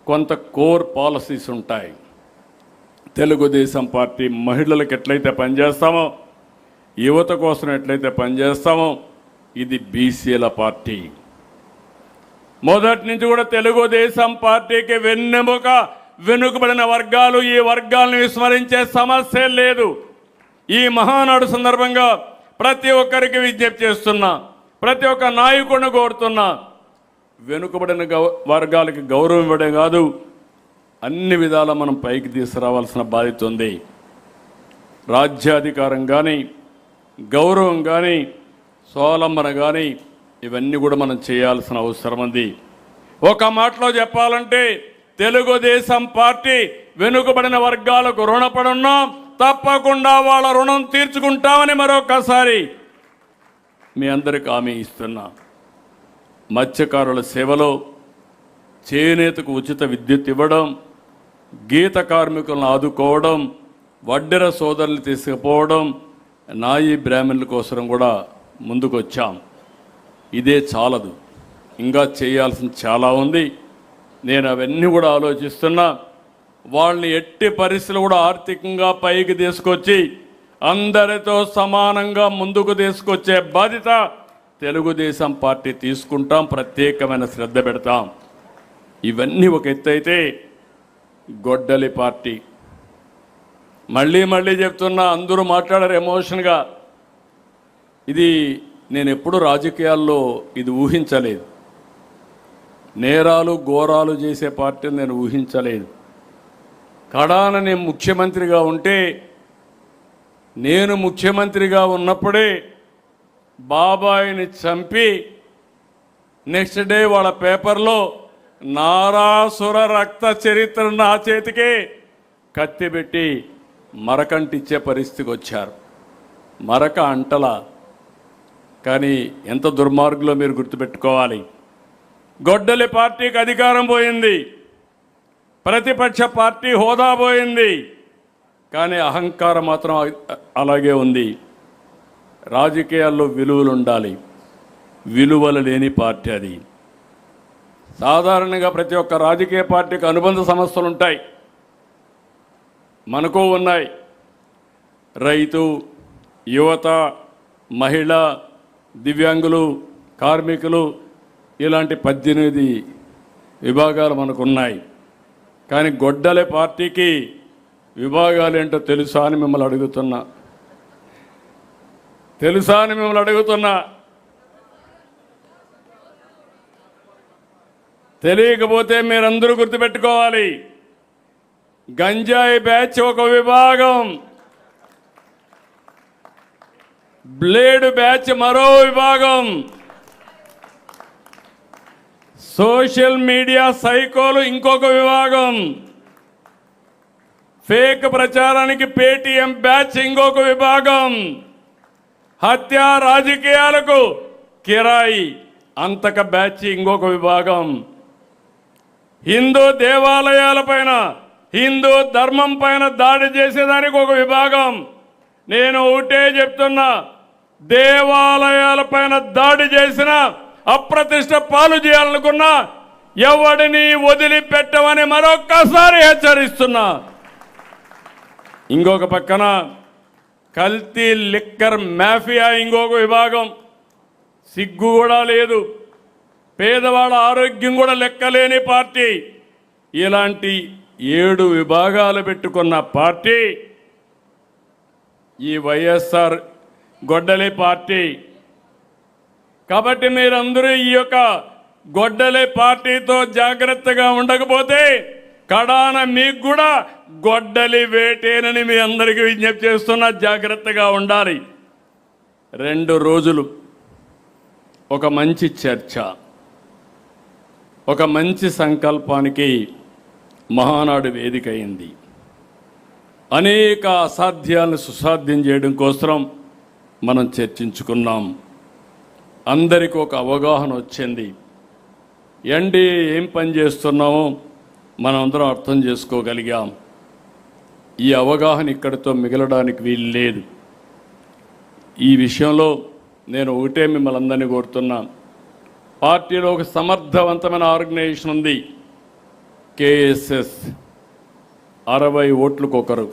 కొంత core policies ఉంటాయి. Telugu Desam party మహిళలకు ఎట్లయితే పనిచేస్తామో, యువత కోసం ఎట్లయితే పనిచేస్తామో, ఇది బీసీల పార్టీ. మొదటి నుంచి కూడా తెలుగుదేశం పార్టీకి వెన్నెముక వెనుకబడిన వర్గాలు, ఈ వర్గాలను విస్మరించే సమస్య లేదు. ఈ మహానాడు సందర్భంగా ప్రతి ఒక్కరికి విజ్ఞప్తి చేస్తున్నా, ప్రతి ఒక్క నాయకుడిని కోరుతున్నా, వెనుకబడిన వర్గాలకి గౌరవం ఇవ్వడం కాదు, అన్ని విధాలా మనం పైకి తీసుకురావాల్సిన బాధ్యత ఉంది. రాజ్యాధికారం కానీ, గౌరవం కానీ, స్వావలంబన కానీ, ఇవన్నీ కూడా మనం చేయాల్సిన అవసరం ఉంది. ఒక మాటలో చెప్పాలంటే తెలుగుదేశం పార్టీ వెనుకబడిన వర్గాలకు రుణపడి ఉన్నాం, తప్పకుండా వాళ్ళ రుణం తీర్చుకుంటామని మరొకసారి మీ అందరికి హామీ ఇస్తున్నా. మత్స్యకారుల సేవలో చేనేతకు ఉచిత విద్యుత్ ఇవ్వడం, గీత కార్మికులను ఆదుకోవడం, వడ్డెర సోదరులు తీసుకుపోవడం, నాయి బ్రాహ్మణుల కోసం కూడా ముందుకొచ్చాం. ఇదే చాలదు, ఇంకా చేయాల్సింది చాలా ఉంది. నేను అవన్నీ కూడా ఆలోచిస్తున్నా. వాళ్ళని ఎట్టి పరిస్థితులు కూడా ఆర్థికంగా పైకి తీసుకొచ్చి అందరితో సమానంగా ముందుకు తీసుకొచ్చే బాధ్యత తెలుగుదేశం పార్టీ తీసుకుంటాం, ప్రత్యేకమైన శ్రద్ధ పెడతాం. ఇవన్నీ ఒక ఎత్తు అయితే, గొడ్డలి పార్టీ మళ్ళీ మళ్ళీ చెప్తున్నా, అందరూ మాట్లాడారు ఎమోషన్గా. ఇది నేను ఎప్పుడు రాజకీయాల్లో ఇది ఊహించలేదు. నేరాలు ఘోరాలు చేసే పార్టీని నేను ఊహించలేదు. కడాన నేను ముఖ్యమంత్రిగా ఉంటే, నేను ముఖ్యమంత్రిగా ఉన్నప్పుడే బాబాయిని చంపి నెక్స్ట్ డే వాళ్ళ పేపర్లో నారాసుర రక్త చరిత్ర నా చేతికే కత్తి పెట్టి మరకంటిచ్చే పరిస్థితికి వచ్చారు. మరక అంటలా, కానీ ఎంత దుర్మార్గులో మీరు గుర్తుపెట్టుకోవాలి. గొడ్డలి పార్టీకి అధికారం పోయింది, ప్రతిపక్ష పార్టీ హోదా పోయింది, కానీ అహంకారం మాత్రం అలాగే ఉంది. రాజకీయాల్లో విలువలు ఉండాలి, విలువలు లేని పార్టీ అది. సాధారణంగా ప్రతి ఒక్క రాజకీయ పార్టీకి అనుబంధ సమస్యలు ఉంటాయి, మనకు ఉన్నాయి. రైతు, యువత, మహిళ, దివ్యాంగులు, కార్మికులు, ఇలాంటి 18 విభాగాలు మనకున్నాయి. కానీ గొడ్డలి పార్టీకి విభాగాలు ఏంటో తెలుసా అని మిమ్మల్ని అడుగుతున్నా. తెలియకపోతే మీరందరూ గుర్తుపెట్టుకోవాలి. గంజాయి బ్యాచ్ ఒక విభాగం, బ్లేడ్ బ్యాచ్ మరో విభాగం, సోషల్ మీడియా సైకోలు ఇంకొక విభాగం, ఫేక్ ప్రచారానికి పేటీఎం బ్యాచ్ ఇంకొక విభాగం, హత్య రాజకీయాలకు కిరాయి అంతక బ్యాచ్ ఇంకొక విభాగం, హిందూ దేవాలయాలపైన, హిందూ ధర్మం పైన దాడి చేసేదానికి ఒక విభాగం. నేను ఒకటే చెప్తున్నా, దేవాలయాలపైన దాడి చేసిన, అప్రతిష్ట పాలు చేయాలనుకున్నా ఎవడిని వదిలిపెట్టమని మరొక్కసారి హెచ్చరిస్తున్నా. ఇంకొక పక్కన కల్తీ లిక్కర్ మాఫియా ఇంకొక విభాగం. సిగ్గు కూడా లేదు, పేదవాళ్ళ ఆరోగ్యం కూడా లెక్కలేని పార్టీ. ఇలాంటి 7 విభాగాలు పెట్టుకున్న పార్టీ ఈ వైఎస్ఆర్ గొడ్డలి పార్టీ. కాబట్టి మీరందరూ ఈ యొక్క గొడ్డలి పార్టీతో జాగ్రత్తగా ఉండకపోతే కడాన మీకు కూడా గొడ్డలి వేటేనని మీ అందరికీ విజ్ఞప్తి చేస్తున్నా. జాగ్రత్తగా ఉండాలి. 2 రోజులు ఒక మంచి చర్చ, ఒక మంచి సంకల్పానికి మహానాడు వేదిక అయింది. అనేక అసాధ్యాలను సుసాధ్యం చేయడం కోసం మనం చర్చించుకున్నాం. అందరికీ ఒక అవగాహన వచ్చింది. ఎన్డీఏ ఏం పని చేస్తున్నామో మనం అందరం అర్థం చేసుకోగలిగాం. ఈ అవగాహన ఇక్కడితో మిగలడానికి వీలు లేదు. ఈ విషయంలో నేను ఒకటే మిమ్మల్ని అందరినీ కోరుతున్నా, పార్టీలో ఒక సమర్థవంతమైన ఆర్గనైజేషన్ ఉంది. కేఎస్ఎస్ 60 ఓట్లకు ఒకరు,